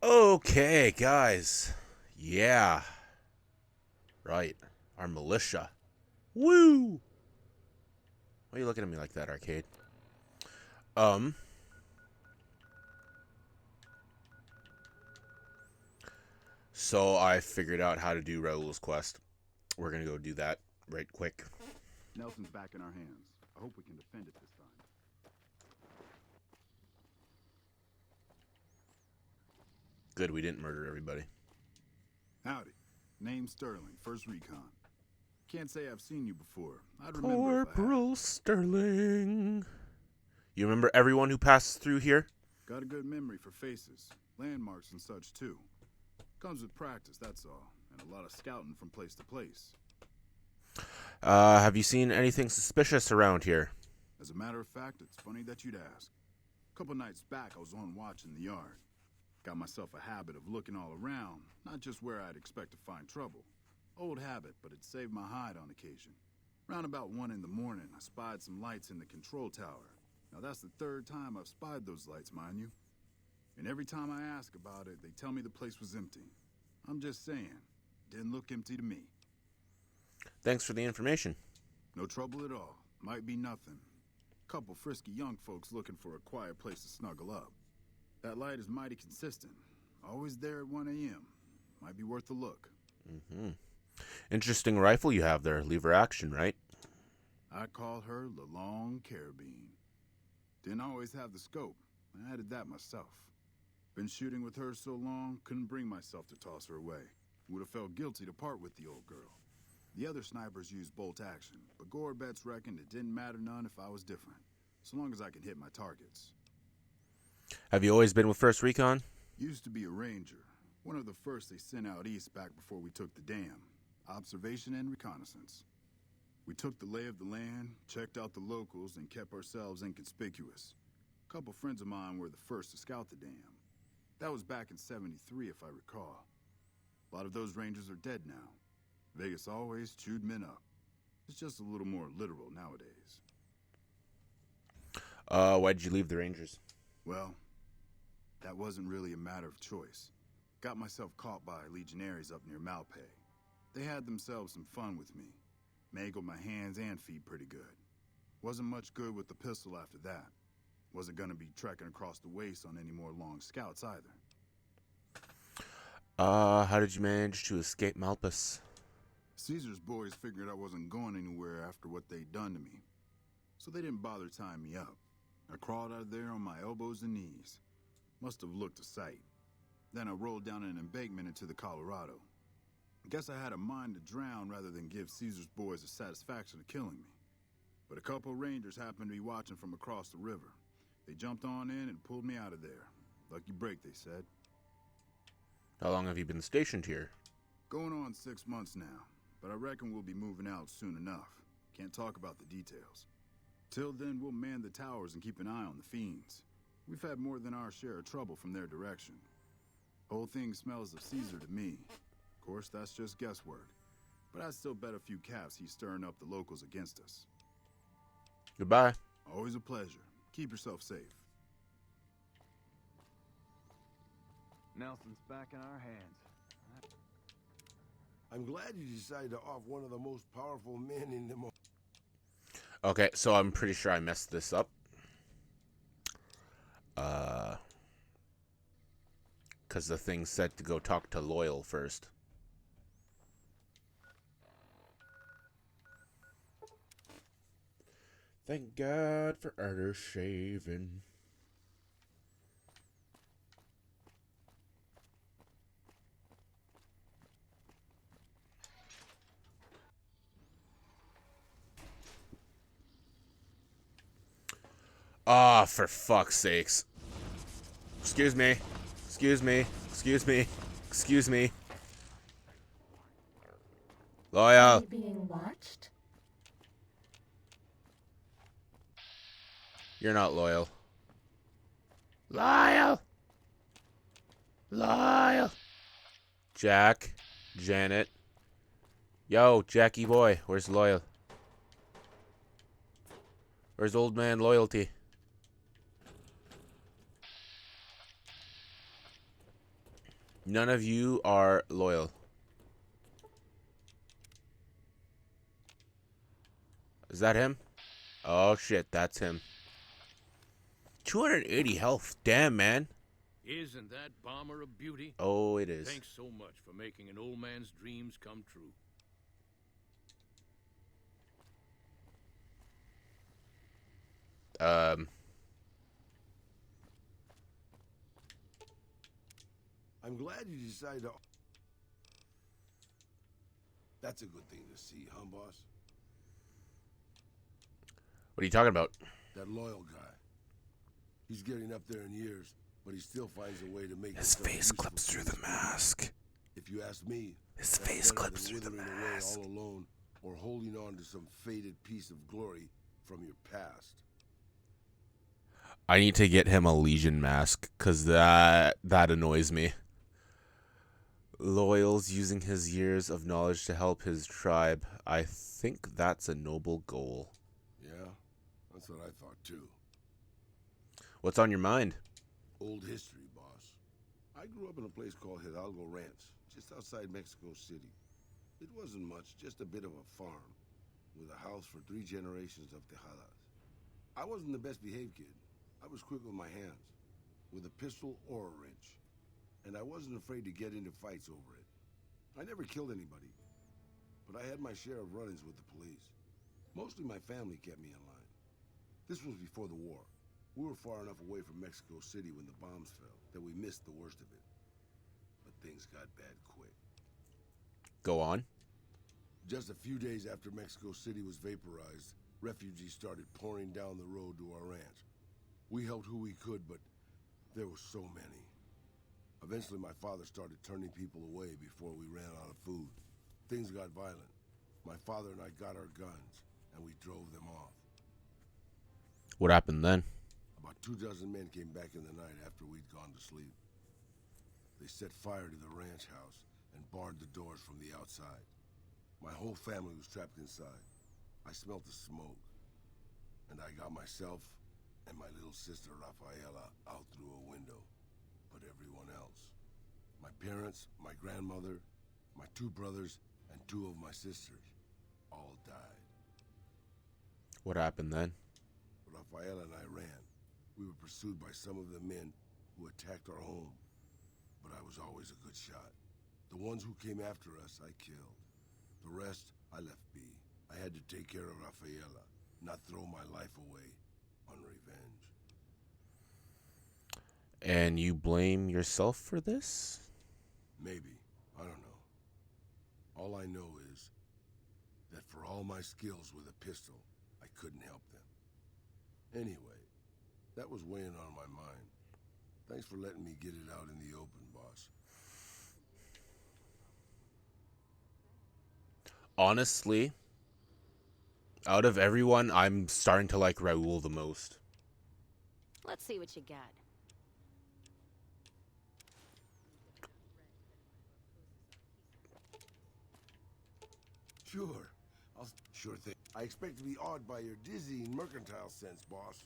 Okay, guys. Yeah, right. Our militia. Woo! Why are you looking at me like that, Arcade? Um, so I figured out how to do Raul's quest. We're gonna go do that right quick. Nelson's back in our hands. I hope we can defend it this time. Good, we didn't murder everybody. Howdy. Name's Sterling, First Recon. Can't say I've seen you before. I'd remember if I had. Corporal Sterling. You remember everyone who passes through here? Got a good memory for faces, landmarks and such too. Comes with practice, that's all, and a lot of scouting from place to place. Have you seen anything suspicious around here? As a matter of fact, it's funny that you'd ask. A couple nights back, I was on watch in the yard. Got myself a habit of looking all around, not just where I'd expect to find trouble. Old habit, but it saved my hide on occasion. Round about 1 in the morning, I spied some lights in the control tower. Now that's the third time I've spied those lights, mind you. And every time I ask about it, they tell me the place was empty. I'm just saying, didn't look empty to me. Thanks for the information. No trouble at all. Might be nothing. Couple frisky young folks looking for a quiet place to snuggle up. That light is mighty consistent. Always there at 1 a.m. Might be worth a look. Mm-hmm. Interesting rifle you have there. Lever action, right? I call her the Long Carabine. Didn't always have the scope. I added that myself. Been shooting with her so long, couldn't bring myself to toss her away. Would have felt guilty to part with the old girl. The other snipers used bolt action, but Gore bets reckoned it didn't matter none if I was different, so long as I could hit my targets. Have you always been with First Recon? Used to be a ranger, one of the first they sent out east back before we took the dam. Observation and reconnaissance. We took the lay of the land, checked out the locals, and kept ourselves inconspicuous. A couple friends of mine were the first to scout the dam. That was back in '73, if I recall. A lot of those rangers are dead now. Vegas always chewed men up. It's just a little more literal nowadays. Why'd you leave the Rangers? Well, that wasn't really a matter of choice. Got myself caught by legionaries up near Malpay. They had themselves some fun with me. Mangled my hands and feet pretty good. Wasn't much good with the pistol after that. Wasn't gonna be trekking across the waste on any more long scouts either. How did you manage to escape Malpas? Caesar's boys figured I wasn't going anywhere after what they'd done to me. So they didn't bother tying me up. I crawled out of there on my elbows and knees. Must have looked a sight. Then I rolled down an embankment into the Colorado. Guess I had a mind to drown rather than give Caesar's boys the satisfaction of killing me. But a couple rangers happened to be watching from across the river. They jumped on in and pulled me out of there. Lucky break, they said. How long have you been stationed here? Going on 6 months now, but I reckon we'll be moving out soon enough. Can't talk about the details. Till then, we'll man the towers and keep an eye on the fiends. We've had more than our share of trouble from their direction. Whole thing smells of Caesar to me. Of course, that's just guesswork. But I'd still bet a few caps he's stirring up the locals against us. Goodbye. Always a pleasure. Keep yourself safe. Nelson's back in our hands. I'm glad you decided to off one of the most powerful men in the Okay, so I'm pretty sure I messed this up. Because the thing said to go talk to Loyal first. Thank God for Arter shaving. Ah, for fuck's sakes. Excuse me. Excuse me. Excuse me. Excuse me. Loyal. Being watched? You're not loyal. Loyal. Loyal. Jack. Janet. Yo, Jackie boy. Where's Loyal? Where's old man Loyalty? None of you are loyal. Is that him? Oh shit, that's him. 280 health. Damn, man. Isn't that bomber a beauty? Oh, it is. Thanks so much for making an old man's dreams come true. I'm glad you decided to... That's a good thing to see, huh, boss? What are you talking about? That loyal guy. He's getting up there in years, but he still finds a way to make His himself face useful clips to through his the people. mask. If you ask me, His that's face better clips than through the withering away mask. all alone or holding on to some faded piece of glory from your past. I need to get him a Legion mask, because that annoys me. Loyal's using his years of knowledge to help his tribe. I think that's a noble goal. Yeah, that's what I thought too. What's on your mind? Old history, boss. I grew up in a place called Hidalgo Ranch, just outside Mexico City. It wasn't much, just a bit of a farm, with a house for 3 generations of Tejadas. I wasn't the best behaved kid. I was quick with my hands, with a pistol or a wrench. And I wasn't afraid to get into fights over it. I never killed anybody, but I had my share of run-ins with the police. Mostly my family kept me in line. This was before the war. We were far enough away from Mexico City when the bombs fell that we missed the worst of it. But things got bad quick. Go on. Just a few days after Mexico City was vaporized, refugees started pouring down the road to our ranch. We helped who we could, but there were so many. Eventually, my father started turning people away before we ran out of food. Things got violent. My father and I got our guns, and we drove them off. What happened then? About 24 men came back in the night after we'd gone to sleep. They set fire to the ranch house and barred the doors from the outside. My whole family was trapped inside. I smelt the smoke, and I got myself and my little sister Rafaela out through a window. But everyone else, my parents, my grandmother, my 2 brothers, and 2 of my sisters, all died. What happened then? Rafaela and I ran. We were pursued by some of the men who attacked our home, but I was always a good shot. The ones who came after us, I killed. The rest, I left be. I had to take care of Rafaela, not throw my life away on revenge. And you blame yourself for this? Maybe. I don't know. All I know is that for all my skills with a pistol, I couldn't help them. Anyway, that was weighing on my mind. Thanks for letting me get it out in the open, boss. Honestly, out of everyone, I'm starting to like Raul the most. Let's see what you got. Sure. Sure thing. I expect to be awed by your dizzying mercantile sense, boss.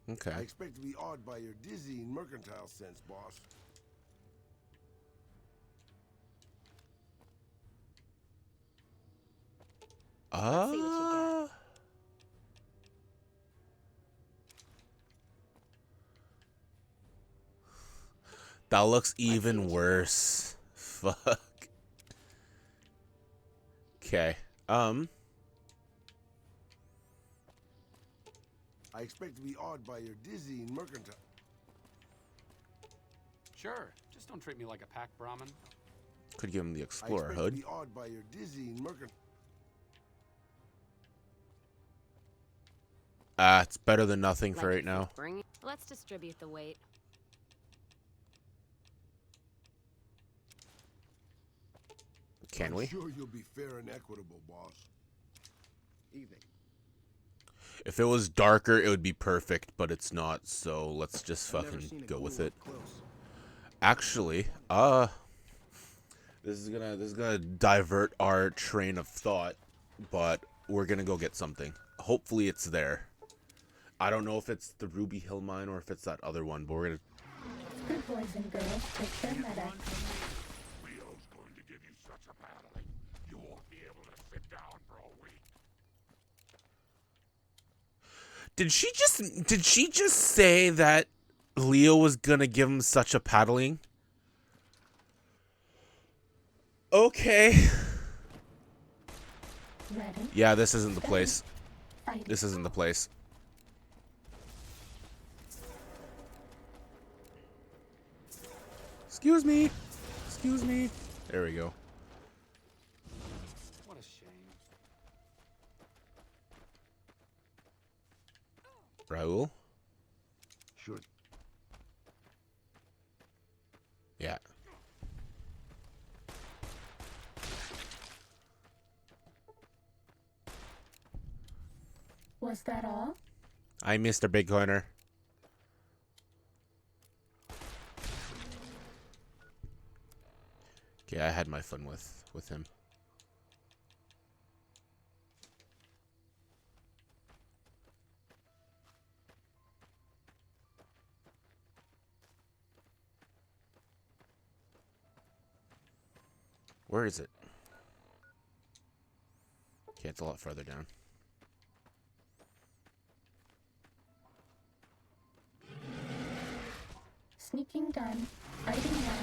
I Okay. expect to be awed by your dizzying mercantile sense, boss. Let's see what you got. That looks even worse. Fuck. Okay. I expect to be awed by your dizzying mercantile. Sure. Just don't treat me like a pack Brahmin. Could give him the I Explorer expect to hood. be awed by your dizzying mercantile. It's better than nothing for Like right now. Let's distribute the weight. Can I'm we? sure you'll be fair and equitable, boss. Evening. If it was darker, it would be perfect, but it's not, so let's just fucking go with it. Actually, this is gonna divert our train of thought, but we're gonna go get something. Hopefully it's there. I don't know if it's the Ruby Hill mine or if it's that other one, but we're gonna... Good boys and girls, take their medics. Leo's going to give you such a paddling, you won't be able to sit down for a week. Did she just say that Leo was gonna give him such a paddling? Okay. Ready? Yeah, this isn't the place. Fight. This isn't the place. Excuse me. Excuse me. There we go. What a shame. Raul? Sure. Yeah. Was that all? I Mr. Big Corner. Okay, I had my fun with him. Where is it? Okay, it's a lot farther down. Sneaking done. Fighting now.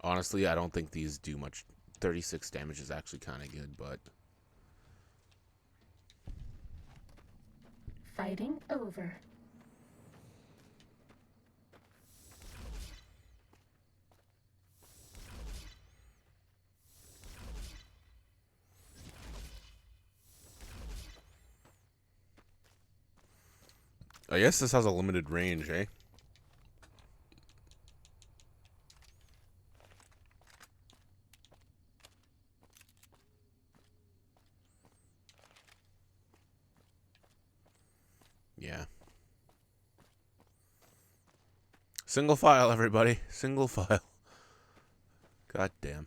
Honestly, I don't think these do much. 36 damage is actually kind of good, but... Fighting over. I guess this has a limited range, eh? Yeah. Single file, everybody. Single file. God damn.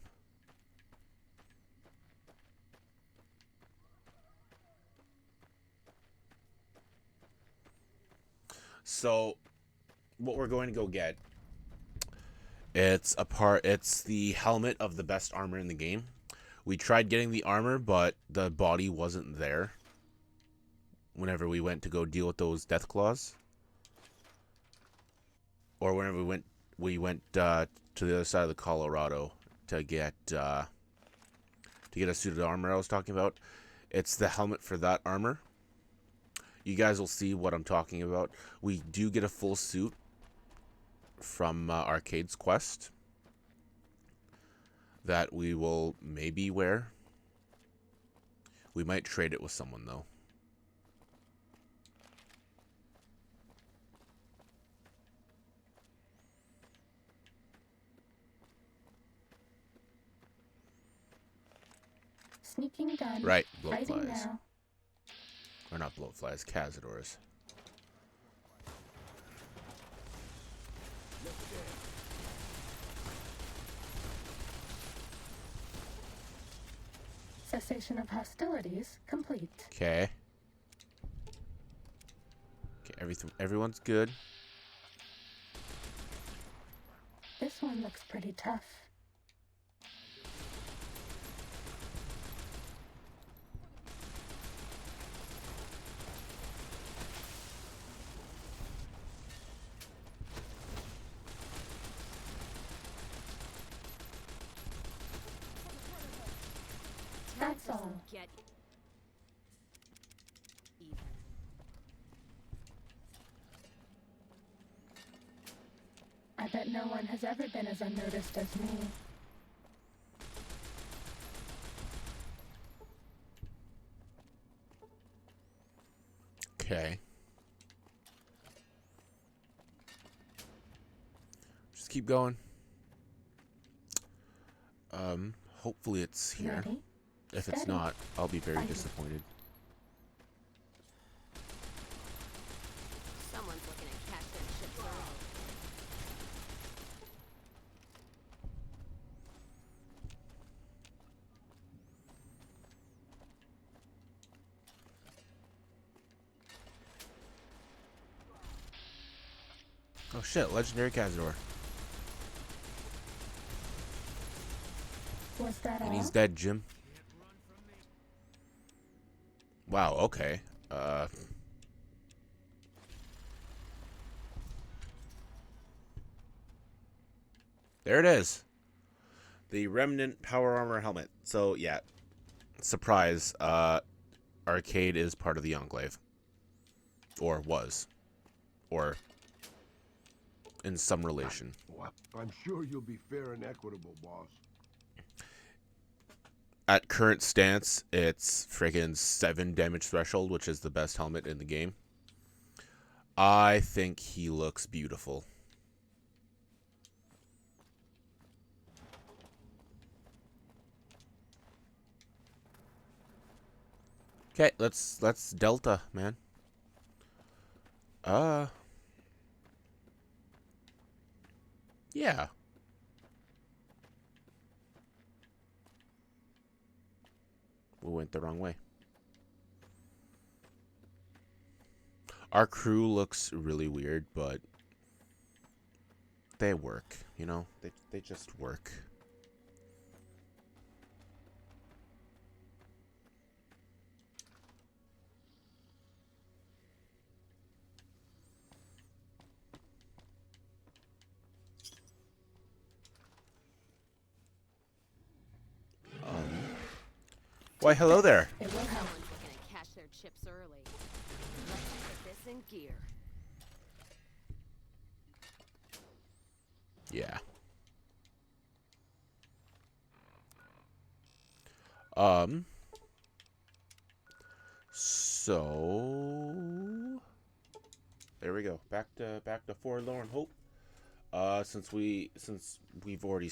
So, what we're going to go get, it's the helmet of the best armor in the game. We tried getting the armor, but the body wasn't there whenever we went to go deal with those death claws. Or whenever we went to the other side of the Colorado to get a suit of armor I was talking about. It's the helmet for that armor. You guys will see what I'm talking about. We do get a full suit from Arcade's Quest that we will maybe wear. We might trade it with someone, though. Sneaking done. Right, Fighting bloatflies. now. Or not bloatflies, cazadors. Cessation of hostilities complete. Okay. Okay, everyone's good. This one looks pretty tough. That's all. Get even. I bet no one has ever been as unnoticed as me. Okay. Just keep going. Hopefully it's here. Ready? If it's Steady. not, I'll be very Fight. disappointed. Someone's looking at catch that shit early. Oh shit, legendary Cazador. Was that And all? he's dead, Jim. Wow, okay. There it is. The Remnant Power Armor Helmet. So, yeah. Surprise. Arcade is part of the Enclave. Or was. Or in some relation. Well, I'm sure you'll be fair and equitable, boss. At current stance, it's friggin' 7 damage threshold, which is the best helmet in the game. I think he looks beautiful. Okay, let's Delta, man. Yeah. We went the wrong way. Our crew looks really weird, but they work, you know? They just work. Why, hello there. It will help. Someone's gonna cash their chips early. Let's put this in gear. Yeah. So there we go. Back to Forlorn Hope. Since we've already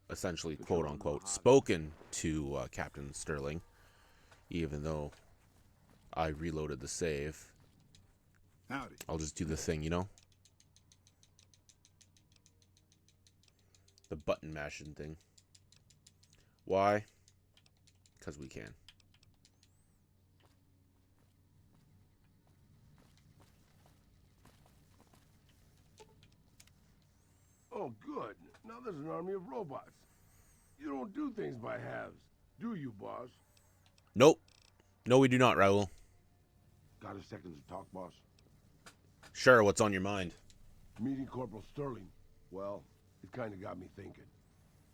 essentially quote unquote spoken to Captain Sterling, even though I reloaded the save. Howdy. I'll just do the thing, you know? The button mashing thing. Why? Because we can. Oh, good. Now there's an army of robots. You don't do things by halves, do you, boss? Nope. No, we do not, Raul. Got a second to talk, boss? Sure, what's on your mind? Meeting Corporal Sterling. Well, it kind of got me thinking.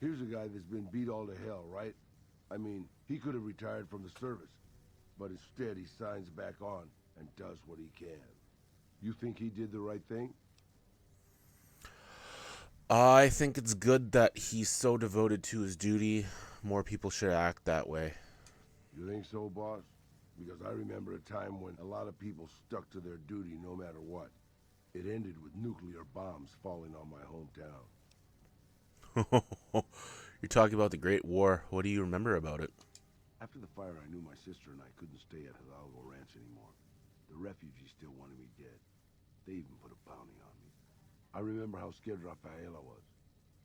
Here's a guy that's been beat all to hell, right? I mean, he could have retired from the service, but instead he signs back on and does what he can. You think he did the right thing? I think it's good that he's so devoted to his duty. More people should act that way. You think so, boss? Because I remember a time when a lot of people stuck to their duty no matter what. It ended with nuclear bombs falling on my hometown. You're talking about the Great War. What do you remember about it? After the fire, I knew my sister and I couldn't stay at Hidalgo Ranch anymore. The refugees still wanted me dead. They even put a bounty on me. I remember how scared Rafaela was.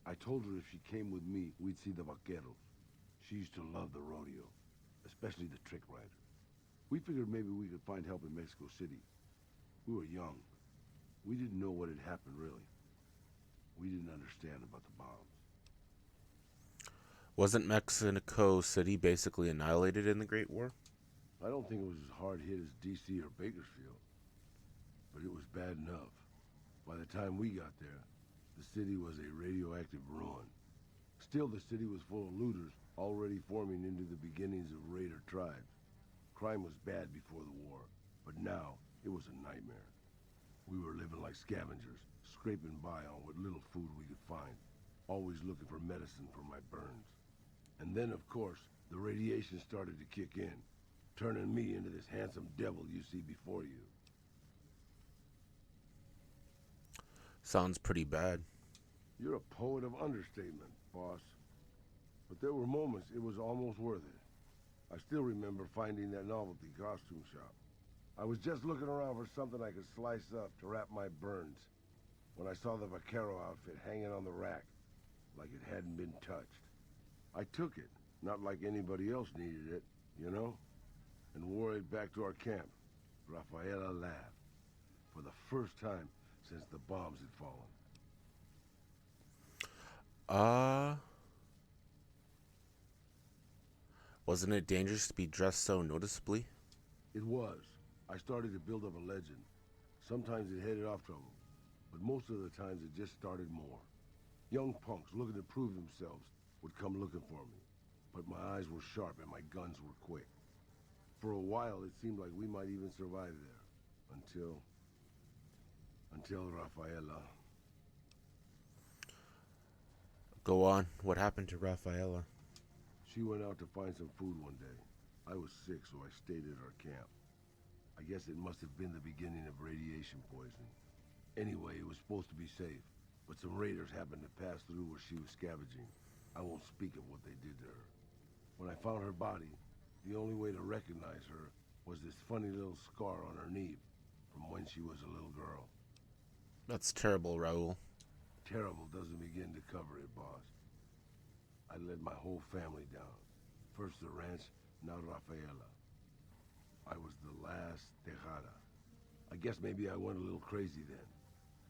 I told her if she came with me, we'd see the vaqueros. She used to love the rodeo, especially the trick riders. We figured maybe we could find help in Mexico City. We were young. We didn't know what had happened, really. We didn't understand about the bombs. Wasn't Mexico City basically annihilated in the Great War? I don't think it was as hard hit as D.C. or Bakersfield, but it was bad enough. By the time we got there, the city was a radioactive ruin. Still, the city was full of looters, already forming into the beginnings of raider tribes. Crime was bad before the war, but now it was a nightmare. We were living like scavengers, scraping by on what little food we could find, always looking for medicine for my burns. And then, of course, the radiation started to kick in, turning me into this handsome devil you see before you. Sounds pretty bad. You're a poet of understatement, boss. But there were moments it was almost worth it. I still remember finding that novelty costume shop. I was just looking around for something I could slice up to wrap my burns when I saw the vaquero outfit hanging on the rack like it hadn't been touched. I took it, not like anybody else needed it, you know, and wore it back to our camp. Rafaela laughed. For the first time since the bombs had fallen. Wasn't it dangerous to be dressed so noticeably? It was. I started to build up a legend. Sometimes it headed off trouble, but most of the times it just started more. Young punks looking to prove themselves would come looking for me, but my eyes were sharp and my guns were quick. For a while, it seemed like we might even survive there, until Rafaela. Go on. What happened to Rafaela? She went out to find some food one day. I was sick, so I stayed at our camp. I guess it must have been the beginning of radiation poisoning. Anyway, it was supposed to be safe, but some raiders happened to pass through where she was scavenging. I won't speak of what they did to her. When I found her body, the only way to recognize her was this funny little scar on her knee from when she was a little girl. That's terrible, Raul. Terrible doesn't begin to cover it, boss. I led my whole family down. First the ranch, now Rafaela. I was the last Tejada. I guess maybe I went a little crazy then.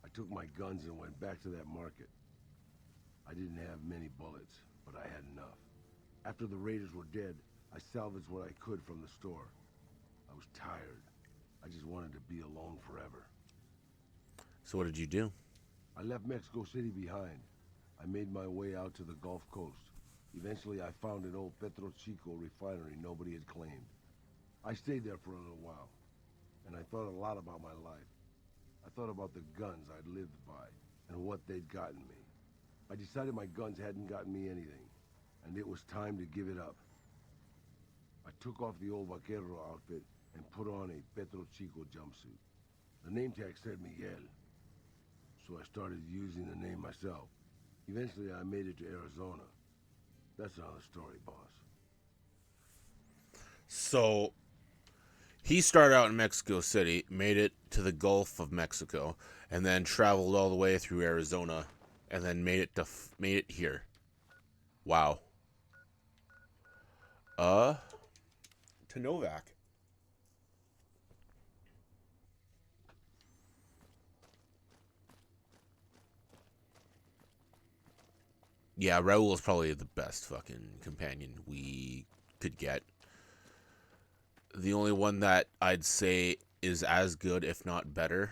I took my guns and went back to that market. I didn't have many bullets, but I had enough. After the raiders were dead, I salvaged what I could from the store. I was tired. I just wanted to be alone forever. So what did you do? I left Mexico City behind. I made my way out to the Gulf Coast. Eventually, I found an old Petro Chico refinery nobody had claimed. I stayed there for a little while, and I thought a lot about my life. I thought about the guns I'd lived by and what they'd gotten me. I decided my guns hadn't gotten me anything, and it was time to give it up. I took off the old vaquero outfit and put on a Petro Chico jumpsuit. The name tag said Miguel, so I started using the name myself. Eventually, I made it to Arizona. That's another story, boss. So, he started out in Mexico City, made it to the Gulf of Mexico, and then traveled all the way through Arizona, and then made it here. Wow. To Novak. Yeah, Raul is probably the best fucking companion we could get. The only one that I'd say is as good, if not better,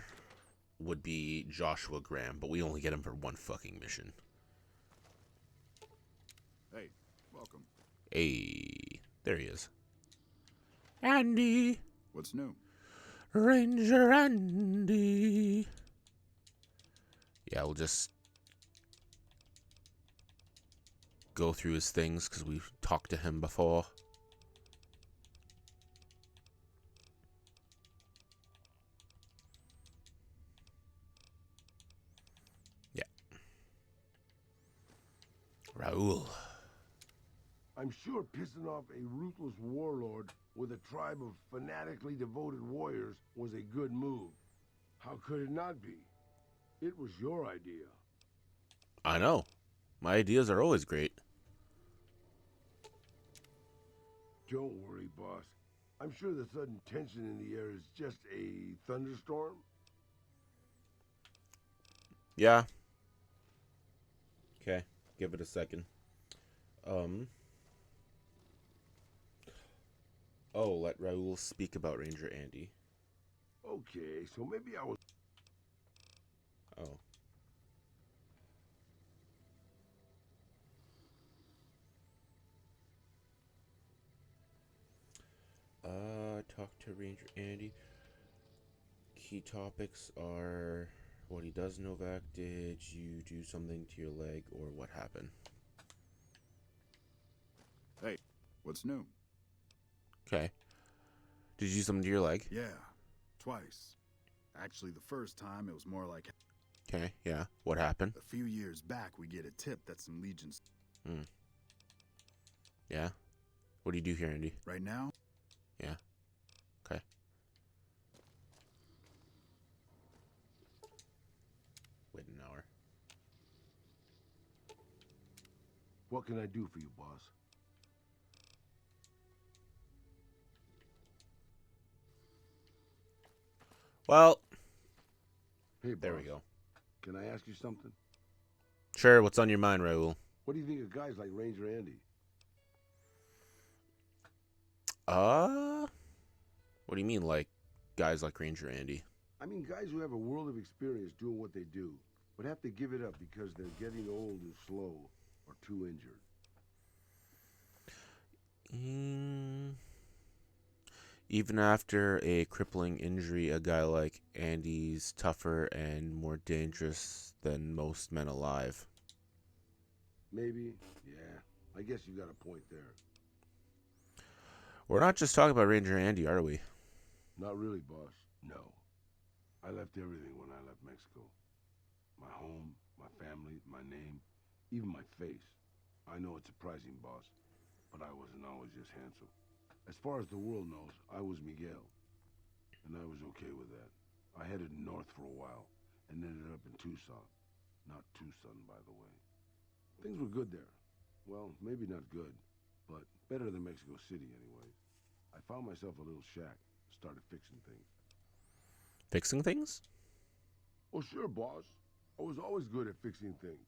would be Joshua Graham, but we only get him for one fucking mission. Hey, welcome. Hey, there he is. Andy. What's new? Ranger Andy. Yeah, we'll just go through his things because we've talked to him before. Yeah. Raul. I'm sure pissing off a ruthless warlord with a tribe of fanatically devoted warriors was a good move. How could it not be? It was your idea. I know. My ideas are always great. Don't worry, boss. I'm sure the sudden tension in the air is just a thunderstorm. Yeah. Okay, give it a second. Oh, let Raul speak about Ranger Andy. Okay, so maybe I was... Oh. Talk to Ranger Andy. Key topics are what he does, Novak. Did you do something to your leg, or what happened? Hey, what's new? Okay. Did you do something to your leg? Yeah, twice. Actually, the first time it was more like... Okay, yeah. What happened? A few years back, we get a tip that some legions... Yeah? What do you do here, Andy? Right now? Yeah. Okay. Wait an hour. What can I do for you, boss? Well, Hey, Hey, There we boss. go. Can I ask you something? Sure, what's on your mind, Raul? What do you think of guys like Ranger Andy? What do you mean, like guys like Ranger Andy? I mean, guys who have a world of experience doing what they do, but have to give it up because they're getting old and slow or too injured. Even after a crippling injury, a guy like Andy's tougher and more dangerous than most men alive. Maybe, yeah. I guess you got a point there. We're not just talking about Ranger Andy, are we? Not really, boss. No. I left everything when I left Mexico. My home, my family, my name, even my face. I know it's surprising, boss, but I wasn't always just handsome. As far as the world knows, I was Miguel, and I was okay with that. I headed north for a while and ended up in Tucson. Not Tucson, by the way. Things were good there. Well, maybe not good, but better than Mexico City anyways. I found myself a little shack, started fixing things. Fixing things? Oh, sure, boss. I was always good at fixing things.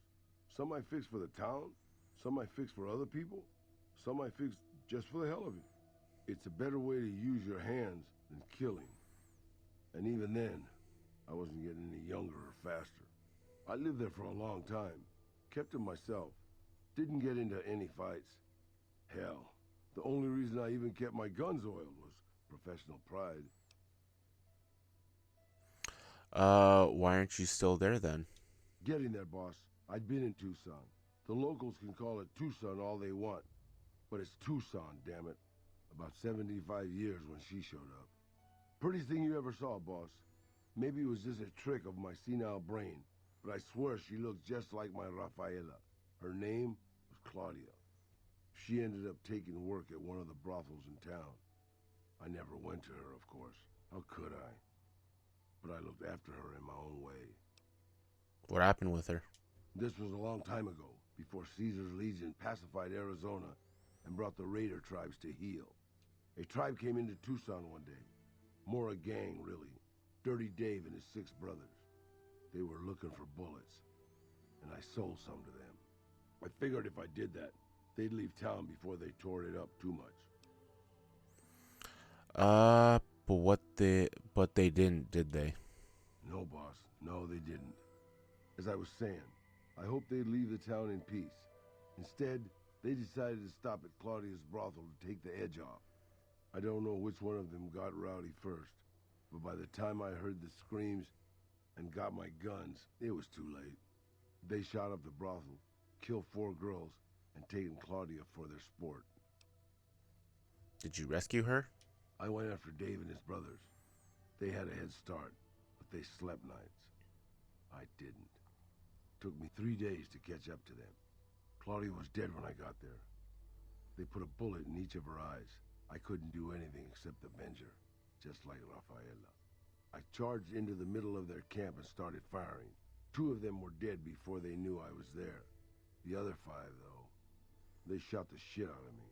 Some I fixed for the town, some I fixed for other people, some I fixed just for the hell of it. It's a better way to use your hands than killing. And even then, I wasn't getting any younger or faster. I lived there for a long time, kept to myself, didn't get into any fights. Hell, the only reason I even kept my guns oiled was professional pride. Why aren't you still there then? Getting there, boss. I'd been in Tucson. The locals can call it Tucson all they want, but it's Tucson, damn it. About 75 years when she showed up. Prettiest thing you ever saw, boss. Maybe it was just a trick of my senile brain, but I swear she looked just like my Rafaela. Her name was Claudia. She ended up taking work at one of the brothels in town. I never went to her, of course. How could I? But I looked after her in my own way. What happened with her? This was a long time ago, before Caesar's Legion pacified Arizona and brought the raider tribes to heel. A tribe came into Tucson one day. More a gang, really. Dirty Dave and his 6 brothers. They were looking for bullets, and I sold some to them. I figured if I did that, they'd leave town before they tore it up too much. But they didn't, did they? No, boss. No, they didn't. As I was saying, I hoped they'd leave the town in peace. Instead, they decided to stop at Claudia's brothel to take the edge off. I don't know which one of them got rowdy first, but by the time I heard the screams and got my guns, it was too late. They shot up the brothel, killed 4 girls, and taken Claudia for their sport. Did you rescue her? I went after Dave and his brothers. They had a head start, but they slept nights. I didn't. Took me 3 days to catch up to them. Claudia was dead when I got there. They put a bullet in each of her eyes. I couldn't do anything except avenge her, just like Rafaela. I charged into the middle of their camp and started firing. 2 of them were dead before they knew I was there. The other 5, though, they shot the shit out of me.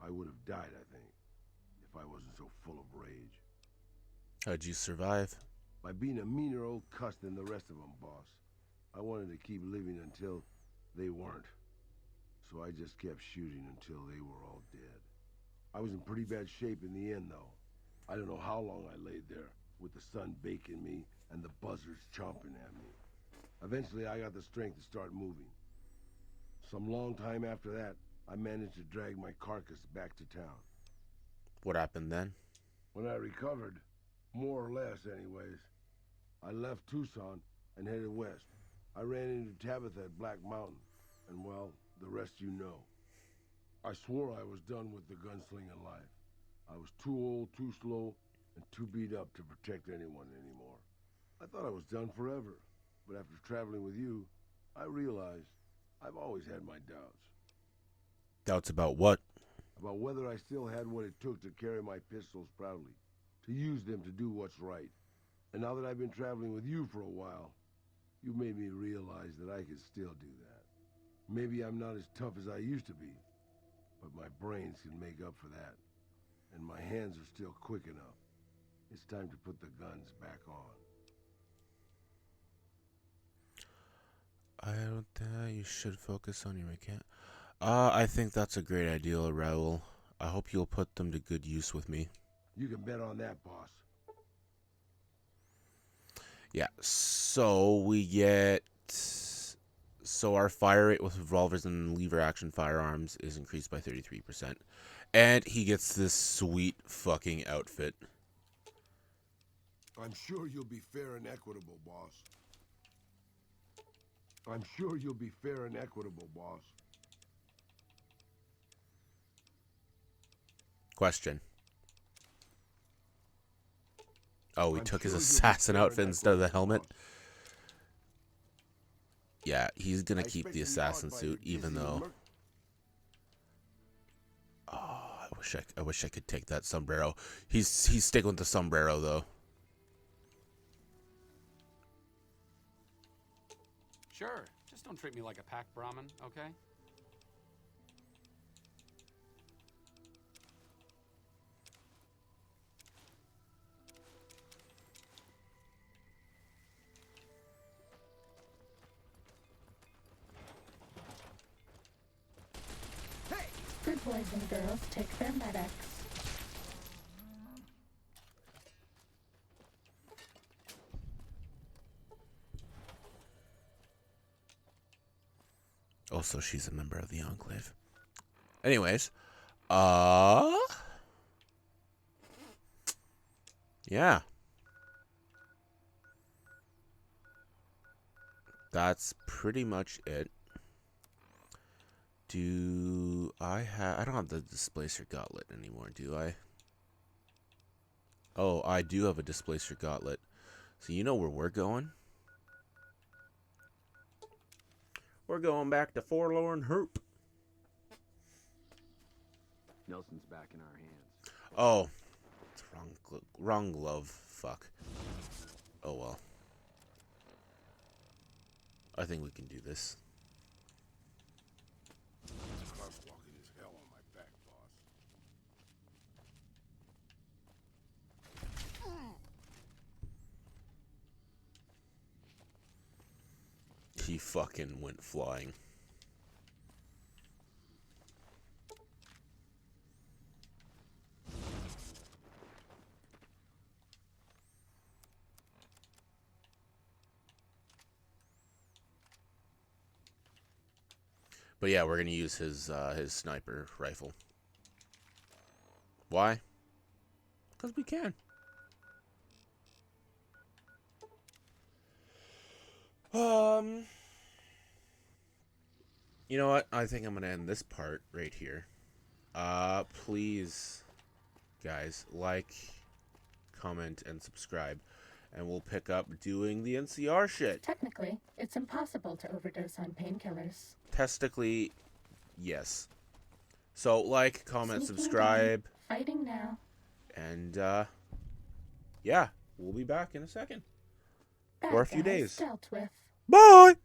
I would have died, I think, if I wasn't so full of rage. How'd you survive? By being a meaner old cuss than the rest of them, boss. I wanted to keep living until they weren't. So I just kept shooting until they were all dead. I was in pretty bad shape in the end, though. I don't know how long I laid there, with the sun baking me and the buzzards chomping at me. Eventually, I got the strength to start moving. Some long time after that, I managed to drag my carcass back to town. What happened then? When I recovered, more or less anyways, I left Tucson and headed west. I ran into Tabitha at Black Mountain, and well, the rest you know. I swore I was done with the gunslinging life. I was too old, too slow, and too beat up to protect anyone anymore. I thought I was done forever, but after traveling with you, I realized I've always had my doubts. Doubts about what? About whether I still had what it took to carry my pistols proudly, to use them to do what's right. And now that I've been traveling with you for a while, you made me realize that I could still do that. Maybe I'm not as tough as I used to be, but my brains can make up for that. And my hands are still quick enough. It's time to put the guns back on. I don't think you should focus on your mechanic. I think that's a great idea, Raul. I hope you'll put them to good use with me. You can bet on that, boss. Yeah, so we get... So our fire rate with revolvers and lever action firearms is increased by 33%. And he gets this sweet fucking outfit. I'm sure you'll be fair and equitable, boss. I'm sure you'll be fair and equitable, boss. Question. Oh, he I'm took his sure you'll be assassin fair and outfit instead of the equitable, helmet? boss. Yeah, he's gonna I keep the expect to be assassin awed by suit, your even dizzy though... mer- Oh, I wish I could take that sombrero. He's sticking with the sombrero, though. Sure, just don't treat me like a pack Brahmin, okay? Good boys and girls take their medics. Also, she's a member of the Enclave. Anyways, yeah. That's pretty much it. I don't have the Displacer Gauntlet anymore, do I? Oh, I do have a Displacer Gauntlet. So you know where we're going? We're going back to Forlorn Hope. Nelson's back in our hands. Oh, it's wrong glove. Fuck. Oh well. I think we can do this. Crosswalking is hell on my back, boss. He fucking went flying. But yeah, we're gonna use his sniper rifle. Why? Because we can. You know what? I think I'm gonna end this part right here. Please, guys, like, comment, and subscribe, and we'll pick up doing the NCR shit. Technically, it's impossible to overdose on painkillers. Testically, yes. So, like, comment, Sneaking subscribe, down, fighting now. and, yeah, we'll be back in a second. Bad Or a few guys days. dealt with. Bye!